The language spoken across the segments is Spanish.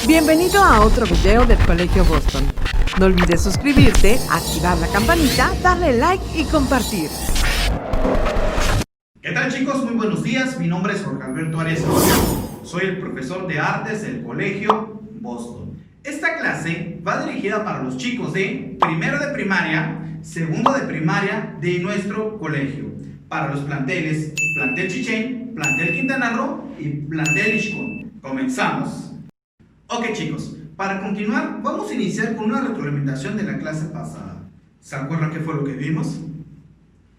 Bienvenido a otro video del Colegio Boston. No olvides suscribirte, activar la campanita, darle like y compartir. ¿Qué tal, chicos? Muy buenos días. Mi nombre es Jorge Alberto Arias. Soy el profesor de artes del Colegio Boston. Esta clase va dirigida para los chicos de primero de primaria, segundo de primaria de nuestro colegio. Para los planteles Plantel Chichén, Plantel Quintana Roo y Plantel Ixcón. Comenzamos. Ok, chicos, para continuar vamos a iniciar con una retroalimentación de la clase pasada. ¿Se acuerdan qué fue lo que vimos?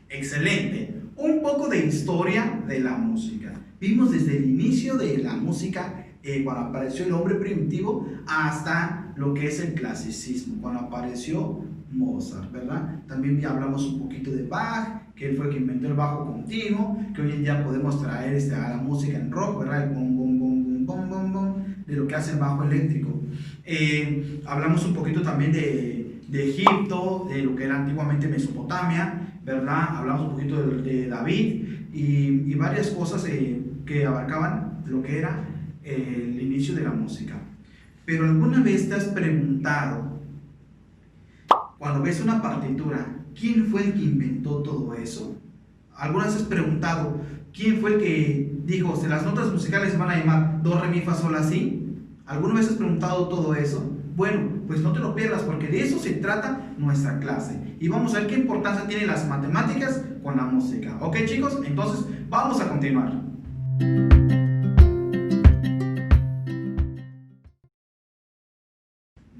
Excelente. Un poco de historia de la música. Vimos desde el inicio de la música, cuando apareció el hombre primitivo, hasta lo que es el clasicismo, cuando apareció Mozart, ¿verdad? También ya hablamos un poquito de Bach, que él fue el que inventó el bajo continuo, que hoy en día podemos traer a la música en rock, ¿verdad? El bom, bom, bom, bom, bom, bom, bom, de lo que hace el bajo eléctrico. Hablamos un poquito también de Egipto, de lo que era antiguamente Mesopotamia, ¿verdad? Hablamos un poquito de David y varias cosas que abarcaban lo que era el inicio de la música. Pero ¿alguna vez te has preguntado, cuando ves una partitura, quién fue el que inventó todo eso? ¿Alguna vez has preguntado quién fue el que dijo, si las notas musicales se van a llamar do, re, mi, fa, sol, la, si? ¿Alguna vez has preguntado todo eso? Bueno, pues no te lo pierdas, porque de eso se trata nuestra clase. Y vamos a ver qué importancia tienen las matemáticas con la música. ¿Ok, chicos? Entonces, vamos a continuar.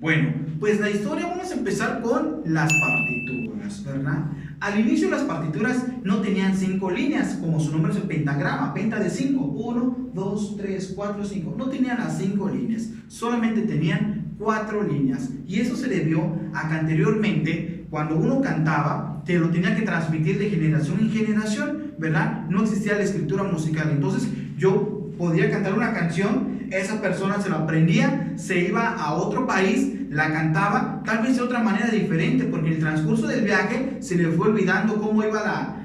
Bueno, pues la historia vamos a empezar con las partituras, ¿verdad? Al inicio las partituras no tenían 5 líneas, como su nombre es el pentagrama, penta de 5, 1, 2, 3, 4, 5. No tenían las 5 líneas, solamente tenían 4 líneas. Y eso se debió a que anteriormente, cuando uno cantaba, te lo tenía que transmitir de generación en generación, ¿verdad? No existía la escritura musical. Entonces yo podía cantar una canción, esa persona se la aprendía, se iba a otro país, la cantaba, tal vez de otra manera diferente, porque en el transcurso del viaje se le fue olvidando cómo iba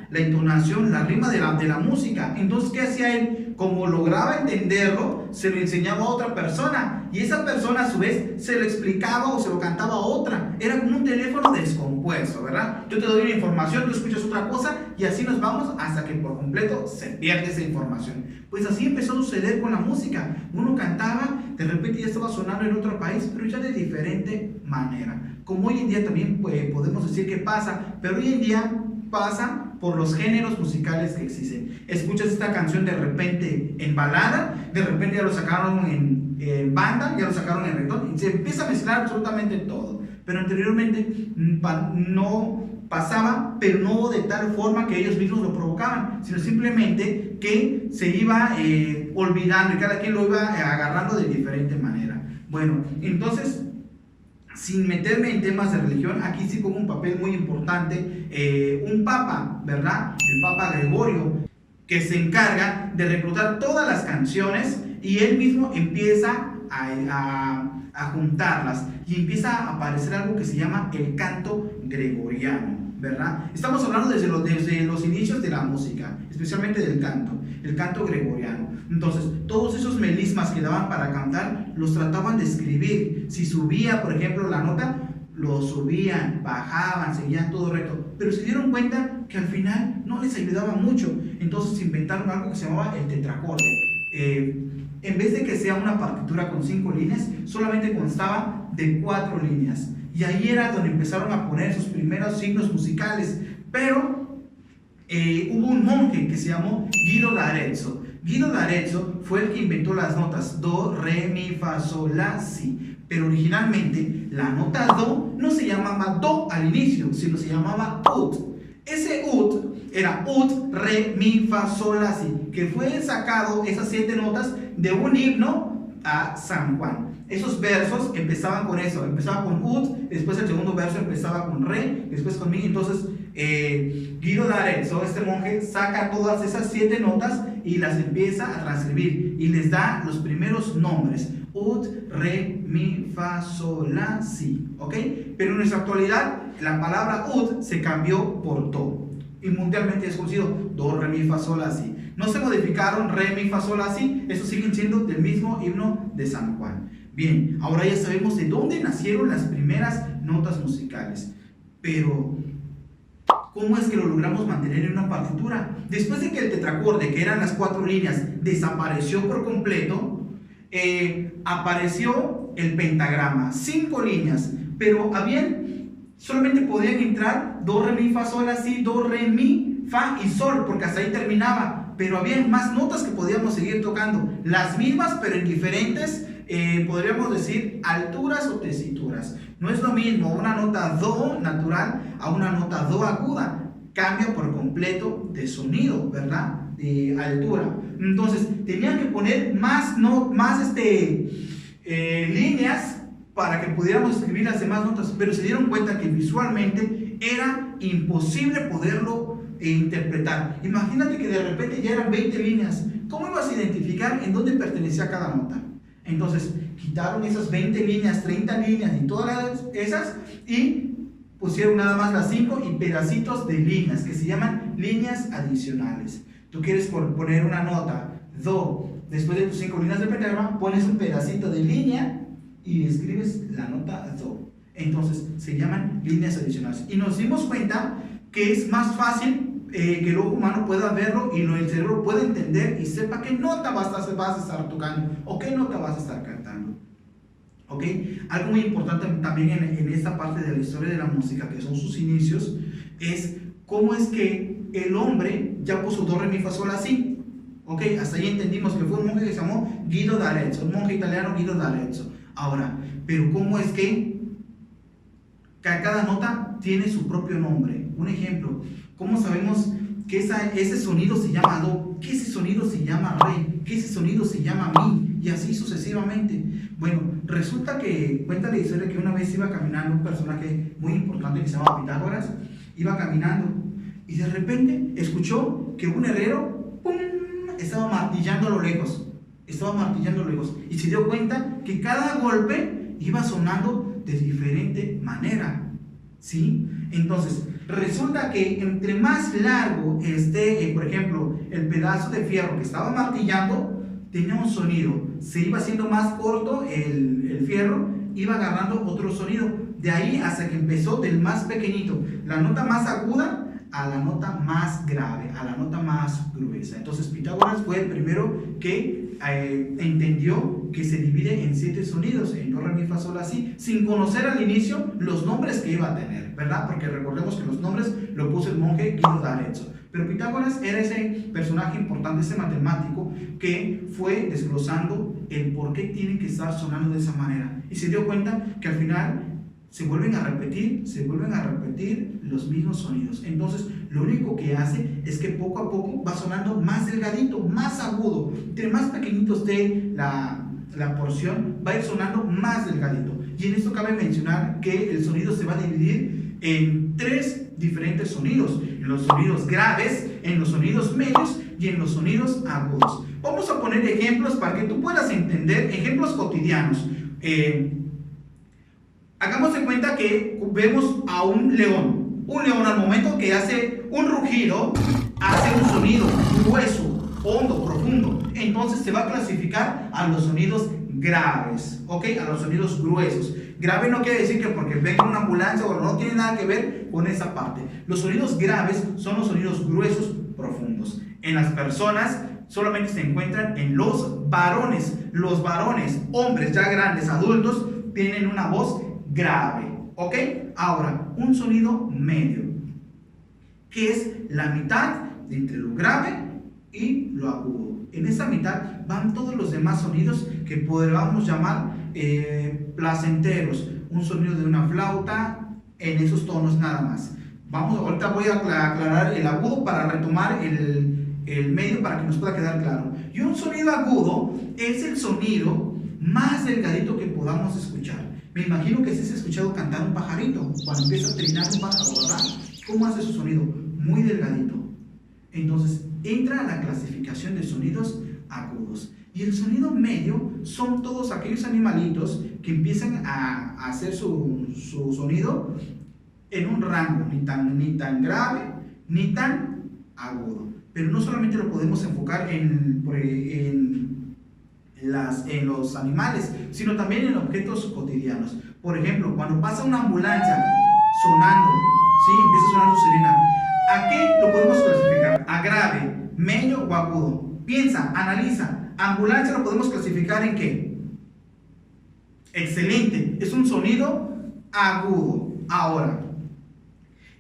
la entonación, la rima de la música. Entonces, ¿qué hacía él? Como lograba entenderlo, se lo enseñaba a otra persona, y esa persona a su vez se lo explicaba o se lo cantaba a otra. Era como un teléfono descompuesto, ¿verdad? Yo te doy una información, tú escuchas otra cosa, y así nos vamos hasta que por completo se pierde esa información. Pues así empezó a suceder con la música. Uno cantaba, de repente ya estaba sonando en otro país, pero ya de diferente manera. Como hoy en día también podemos decir que pasa, pero hoy en día pasa por los géneros musicales que existen. Escuchas esta canción de repente en balada, de repente ya lo sacaron en banda, ya lo sacaron en reggaetón, y se empieza a mezclar absolutamente todo. Pero anteriormente no pasaba, pero no de tal forma que ellos mismos lo provocaban, sino simplemente que se iba olvidando y cada quien lo iba agarrando de diferente manera. Bueno, entonces, sin meterme en temas de religión, aquí sí pongo un papel muy importante, un papa, ¿verdad? El Papa Gregorio, que se encarga de reclutar todas las canciones y él mismo empieza a juntarlas y empieza a aparecer algo que se llama el canto gregoriano, ¿verdad? Estamos hablando desde los inicios de la música, especialmente del canto, el canto gregoriano. Entonces, todos esos melismas que daban para cantar, los trataban de escribir. Si subía, por ejemplo, la nota, lo subían, bajaban, seguían todo recto, pero se dieron cuenta que al final no les ayudaba mucho. Entonces inventaron algo que se llamaba el tetracorde. En vez de que sea una partitura con 5 líneas, solamente constaba de 4 líneas. Y ahí era donde empezaron a poner sus primeros signos musicales. Pero hubo un monje que se llamó Guido d'Arezzo. Guido d'Arezzo fue el que inventó las notas do, re, mi, fa, sol, la, si. Pero originalmente la nota do no se llamaba do al inicio, sino se llamaba ut. Ese ut era ut, re, mi, fa, sol, la, si, que fue sacado, esas 7 notas, de un himno a San Juan. Esos versos empezaban con eso, empezaba con ut, después el segundo verso empezaba con re, después con mi. Entonces Guido d'Arezzo, este monje, saca todas esas 7 notas y las empieza a transcribir y les da los primeros nombres: ut, re, mi, fa, sol, la, si. ¿Ok? Pero en nuestra actualidad la palabra ut se cambió por do y mundialmente es conocido do, re, mi, fa, sol, la, si. No se modificaron re, mi, fa, sol, la, si. Esos siguen siendo del mismo himno de San Juan. Bien, ahora ya sabemos de dónde nacieron las primeras notas musicales. Pero, ¿cómo es que lo logramos mantener en una partitura? Después de que el tetracorde, que eran las 4 líneas, desapareció por completo, apareció el pentagrama, 5 líneas, pero solamente podían entrar do, re, mi, fa, sol, la, si, do, re, mi, fa y sol, porque hasta ahí terminaba, pero había más notas que podíamos seguir tocando, las mismas pero en diferentes, podríamos decir, alturas o tesituras. No es lo mismo una nota do natural a una nota do aguda, cambia por completo de sonido, ¿verdad? De altura. Entonces tenían que poner más líneas para que pudiéramos escribir las demás notas, pero se dieron cuenta que visualmente era imposible poderlo interpretar. Imagínate que de repente ya eran 20 líneas. ¿Cómo ibas a identificar en dónde pertenecía cada nota? Entonces quitaron esas 20 líneas, 30 líneas y todas esas y pusieron nada más las 5 y pedacitos de líneas que se llaman líneas adicionales. Tú quieres poner una nota do, después de tus 5 líneas de pentagrama pones un pedacito de línea y escribes la nota do. Entonces se llaman líneas adicionales. Y nos dimos cuenta que es más fácil que el ojo humano pueda verlo y el cerebro pueda entender y sepa qué nota vas a estar tocando o qué nota vas a estar cantando. ¿Ok? Algo muy importante también en esta parte de la historia de la música, que son sus inicios, es cómo es que el hombre ya puso do, re, mi, fa, sol, la, si. ¿Ok? Hasta ahí entendimos que fue un monje que se llamó Guido d'Arezzo, un monje italiano, Guido d'Arezzo. Ahora, pero ¿cómo es que cada nota tiene su propio nombre? Un ejemplo, ¿cómo sabemos que ese sonido se llama do, que ese sonido se llama re, que ese sonido se llama mi, y así sucesivamente? Bueno, resulta que cuenta la historia que una vez iba caminando un personaje muy importante que se llama Pitágoras, iba caminando y de repente escuchó que un herrero ¡pum!, estaba martillando a lo lejos, y se dio cuenta que cada golpe iba sonando de diferente manera, ¿sí? Entonces, resulta que entre más largo esté, por ejemplo, el pedazo de fierro que estaba martillando, tenía un sonido. Se iba haciendo más corto el fierro, iba agarrando otro sonido. De ahí hasta que empezó del más pequeñito, la nota más aguda, a la nota más grave, a la nota más gruesa. Entonces Pitágoras fue el primero que entendió que se divide en 7 sonidos, en do, re, mi, fa, sol, la, si, sin conocer al inicio los nombres que iba a tener, ¿verdad? Porque recordemos que los nombres lo puso el monje Guido d'Arezzo. Pero Pitágoras era ese personaje importante, ese matemático que fue desglosando el por qué tienen que estar sonando de esa manera. Y se dio cuenta que al final se vuelven a repetir los mismos sonidos. Entonces lo único que hace es que poco a poco va sonando más delgadito, más agudo. Entre más pequeñito esté la porción, va a ir sonando más delgadito. Y en esto cabe mencionar que el sonido se va a dividir en 3 diferentes sonidos: en los sonidos graves, en los sonidos medios y en los sonidos agudos. Vamos a poner ejemplos para que tú puedas entender, ejemplos cotidianos. Hagamos de cuenta que vemos a un león. Un león, al momento que hace un rugido, hace un sonido grueso, hondo, profundo. Entonces se va a clasificar a los sonidos graves, ¿ok? A los sonidos gruesos. Grave no quiere decir que porque venga una ambulancia o no tiene nada que ver con esa parte. Los sonidos graves son los sonidos gruesos, profundos. En las personas solamente se encuentran en los varones. Los varones, hombres ya grandes, adultos, tienen una voz grave, ¿ok? Ahora, un sonido medio, que es la mitad de entre lo grave y lo agudo. En esa mitad van todos los demás sonidos que podríamos llamar placenteros. Un sonido de una flauta en esos tonos nada más. Ahorita voy a aclarar el agudo para retomar el medio para que nos pueda quedar claro. Y un sonido agudo es el sonido más delgadito que podamos escuchar. Me imagino que si has escuchado cantar un pajarito, cuando empieza a trinar un pájaro, ¿verdad? ¿Cómo hace su sonido? Muy delgadito. Entonces, entra a la clasificación de sonidos agudos. Y el sonido medio son todos aquellos animalitos que empiezan a hacer su sonido en un rango, ni tan grave, ni tan agudo. pero no solamente lo podemos enfocar en los animales, sino también en objetos cotidianos. Por ejemplo, cuando pasa una ambulancia sonando, ¿sí? Empieza a sonar su sirena. ¿A qué lo podemos clasificar? ¿A grave, medio o agudo? Piensa, analiza. Ambulancia lo podemos clasificar ¿en qué? Excelente, es un sonido agudo. Ahora,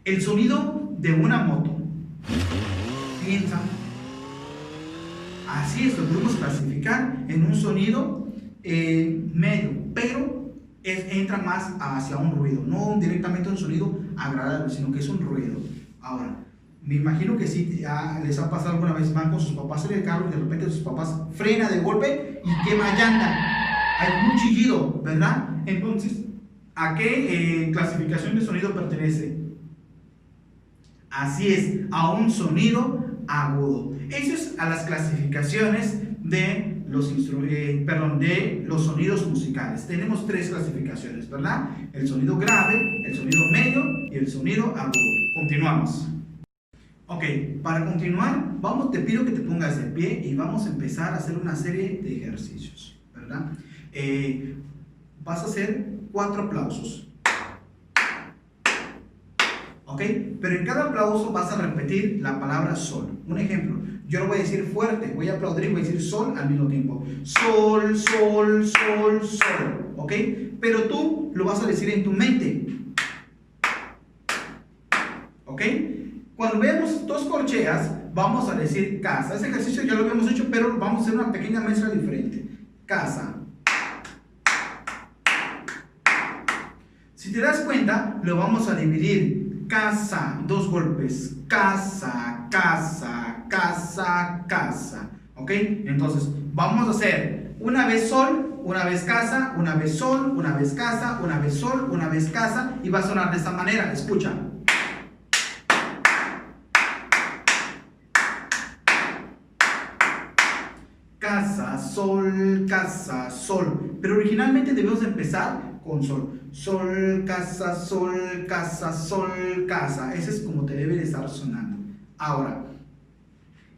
el sonido de una moto. Piensa. Así es, lo podemos clasificar en un sonido medio, pero entra más hacia un ruido, no directamente un sonido agradable, sino que es un ruido. Ahora, me imagino que sí les ha pasado alguna vez, van con sus papás en el carro y de repente sus papás frena de golpe y quema llanta. Hay un chillido, ¿verdad? Entonces, ¿a qué clasificación de sonido pertenece? Así es, a un sonido agudo. Eso es a las clasificaciones de los sonidos musicales. Tenemos 3 clasificaciones, ¿verdad? El sonido grave, el sonido medio y el sonido agudo. Continuamos. Ok, para continuar, te pido que te pongas de pie y vamos a empezar a hacer una serie de ejercicios, ¿verdad? Vas a hacer 4 aplausos. ¿Ok? Pero en cada aplauso vas a repetir la palabra sol. Un ejemplo, yo lo voy a decir fuerte, voy a aplaudir y voy a decir sol al mismo tiempo. Sol, sol, sol, sol. ¿Ok? Pero tú lo vas a decir en tu mente. ¿Ok? Cuando vemos 2 corcheas, vamos a decir casa. Ese ejercicio ya lo habíamos hecho, pero vamos a hacer una pequeña mezcla diferente. Casa. Si te das cuenta, lo vamos a dividir. Casa, 2 golpes. Casa, casa, casa, casa. ¿Ok? Entonces, vamos a hacer una vez sol, una vez casa, una vez sol, una vez casa, una vez sol, una vez casa. Y va a sonar de esta manera. Escucha. Casa, sol, pero originalmente debemos empezar con sol. Sol, casa, sol, casa, sol, casa. Ese es como te debe de estar sonando. Ahora,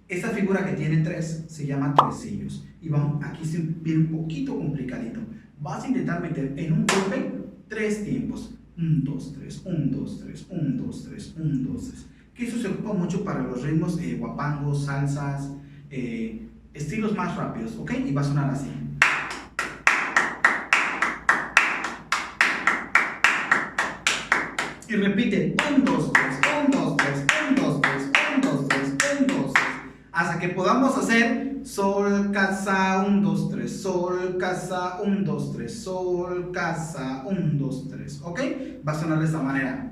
esta figura que tiene 3 se llama tresillos. Y vamos, aquí se viene un poquito complicadito. Vas a intentar meter en un golpe 3 tiempos. 1, 2, 3, 1, 2, 3, 1, 2, 3, 1, 2, 3. Que eso se ocupa mucho para los ritmos guapangos, salsas, estilos más rápidos, ¿ok? Y va a sonar así. Y repite, 1, 2, 3, 1, 2, 3, 1, 2, 3, 1, 2, 3, 1, 2, 3. Hasta que podamos hacer sol, casa, 1, 2, 3, sol, casa, 1, 2, 3, sol, casa, 1, 2, 3, ¿ok? Va a sonar de esta manera.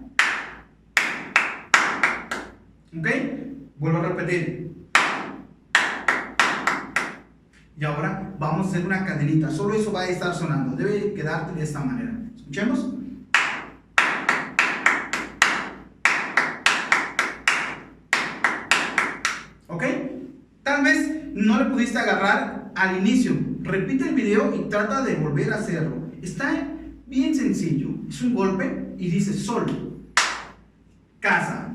¿Ok? Vuelvo a repetir. Y ahora vamos a hacer una cadenita. Solo eso va a estar sonando. Debe quedarte de esta manera. Escuchemos. ¿Ok? Tal vez no le pudiste agarrar al inicio. Repite el video y trata de volver a hacerlo. Está bien sencillo. Es un golpe y dice sol, casa.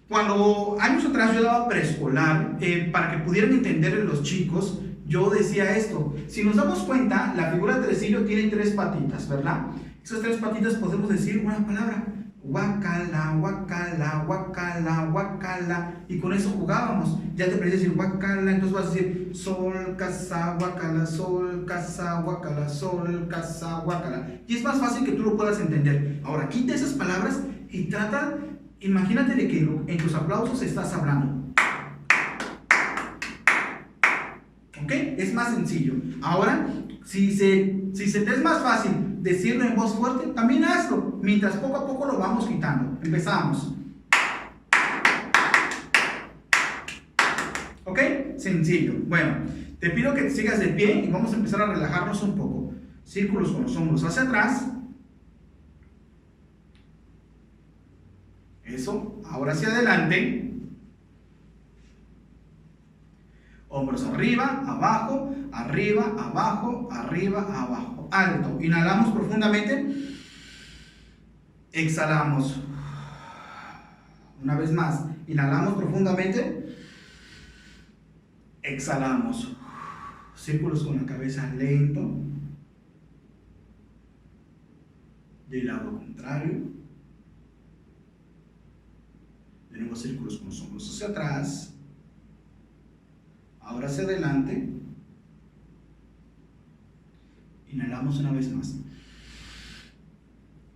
Cuando años atrás yo daba preescolar, para que pudieran entender los chicos, yo decía esto. Si nos damos cuenta, la figura de tresillo tiene 3 patitas, ¿verdad? Esas 3 patitas podemos decir una palabra. Guacala, guacala, guacala, guacala. Y con eso jugábamos. Ya te aprendí a decir guacala, entonces vas a decir sol, casa, guacala, sol, casa, guacala, sol, casa, guacala. Y es más fácil que tú lo puedas entender. Ahora, quita esas palabras y trata. Imagínate de que en tus aplausos estás hablando. ¿Ok? Es más sencillo. Ahora, si se te es más fácil decirlo en voz fuerte, también hazlo. Mientras poco a poco lo vamos quitando. Empezamos. ¿Ok? Sencillo. Bueno, te pido que te sigas de pie y vamos a empezar a relajarnos un poco. Círculos con los hombros hacia atrás. Eso, ahora hacia adelante. Hombros arriba, abajo, arriba, abajo, arriba, abajo. Alto. Inhalamos profundamente. Exhalamos. Una vez más. Inhalamos profundamente. Exhalamos. Círculos con la cabeza lento. Del lado contrario. De nuevo círculos con los hombros hacia atrás. Ahora hacia adelante. Inhalamos una vez más.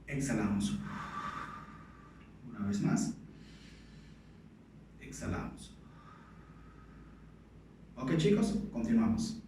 Exhalamos. Una vez más. Exhalamos. Ok, chicos, continuamos.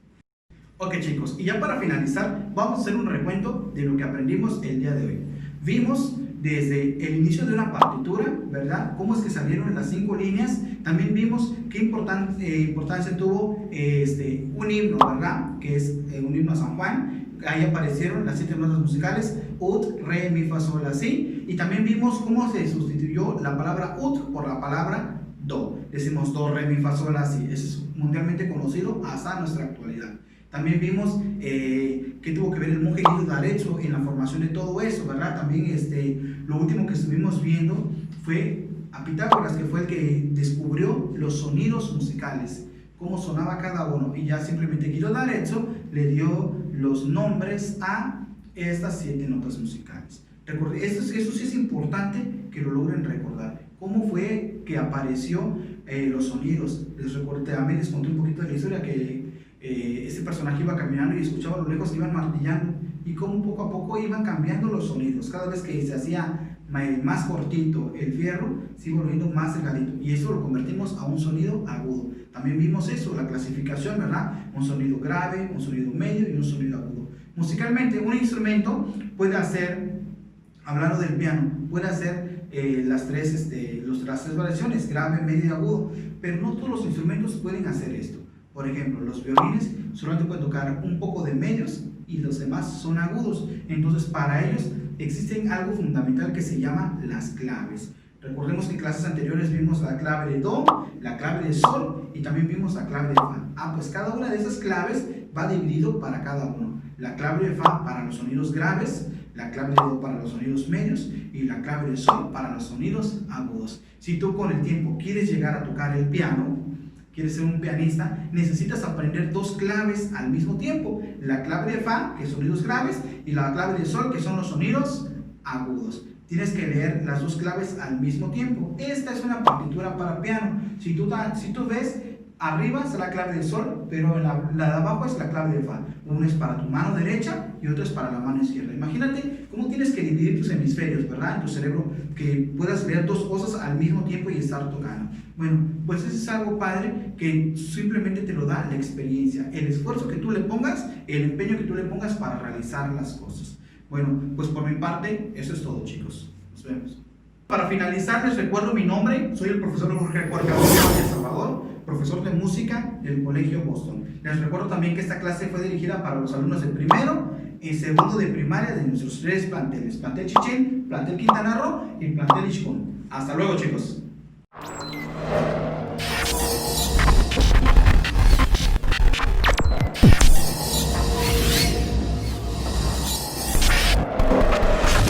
Ok, chicos, y ya para finalizar, vamos a hacer un recuento de lo que aprendimos el día de hoy. Vimos desde el inicio de una partitura, ¿verdad? Cómo es que salieron las 5 líneas. También vimos qué importancia tuvo un himno, ¿verdad? Que es un himno a San Juan. Ahí aparecieron las 7 notas musicales: ut, re, mi, fa, sol, la, si. Y también vimos cómo se sustituyó la palabra ut por la palabra do. Decimos do, re, mi, fa, sol, la, si. Eso es mundialmente conocido hasta nuestra actualidad. También vimos que tuvo que ver el monje Guido d'Arezzo en la formación de todo eso, ¿verdad? También lo último que estuvimos viendo fue a Pitágoras, que fue el que descubrió los sonidos musicales, cómo sonaba cada uno, y ya simplemente Guido d'Arezzo le dio los nombres a estas 7 notas musicales. Eso sí es importante que lo logren recordar. ¿Cómo fue que apareció los sonidos? También les conté un poquito de la historia que este personaje iba caminando y escuchaba a lo lejos que iban martillando, y cómo poco a poco iban cambiando los sonidos. Cada vez que se hacía más cortito el fierro, se iba volviendo más delgadito, y eso lo convertimos a un sonido agudo. También vimos eso, la clasificación, ¿verdad? Un sonido grave, un sonido medio y un sonido agudo. Musicalmente, un instrumento puede hacer, hablando del piano, puede hacer las tres variaciones, grave, medio y agudo, pero no todos los instrumentos pueden hacer esto. Por ejemplo, los violines solamente pueden tocar un poco de medios y los demás son agudos. Entonces, para ellos existe algo fundamental que se llama las claves. Recordemos que en clases anteriores vimos la clave de do, la clave de sol y también vimos la clave de fa. Pues cada una de esas claves va dividido para cada uno. La clave de fa para los sonidos graves, la clave de do para los sonidos medios y la clave de sol para los sonidos agudos. Si tú con el tiempo quieres llegar a tocar el piano, quieres ser un pianista, necesitas aprender 2 claves al mismo tiempo: la clave de fa, que son sonidos graves, y la clave de sol, que son los sonidos agudos. Tienes que leer las 2 claves al mismo tiempo. Esta es una partitura para piano. Si tú ves, arriba está la clave de sol, pero la de abajo es la clave de fa. Uno es para tu mano derecha y otro es para la mano izquierda. Imagínate cómo tienes que dividir tus hemisferios, ¿verdad? En tu cerebro, que puedas leer 2 cosas al mismo tiempo y estar tocando. Bueno, pues eso es algo padre que simplemente te lo da la experiencia, el esfuerzo que tú le pongas, el empeño que tú le pongas para realizar las cosas. Bueno, pues por mi parte, eso es todo, chicos. Nos vemos. Para finalizar, les recuerdo mi nombre. Soy el profesor Jorge Cuarca de El Salvador, profesor de música del Colegio Boston. Les recuerdo también que esta clase fue dirigida para los alumnos de primero y segundo de primaria de nuestros 3 planteles: plantel Chichén, plantel Quintana Roo y plantel Ixcún. Hasta luego, chicos.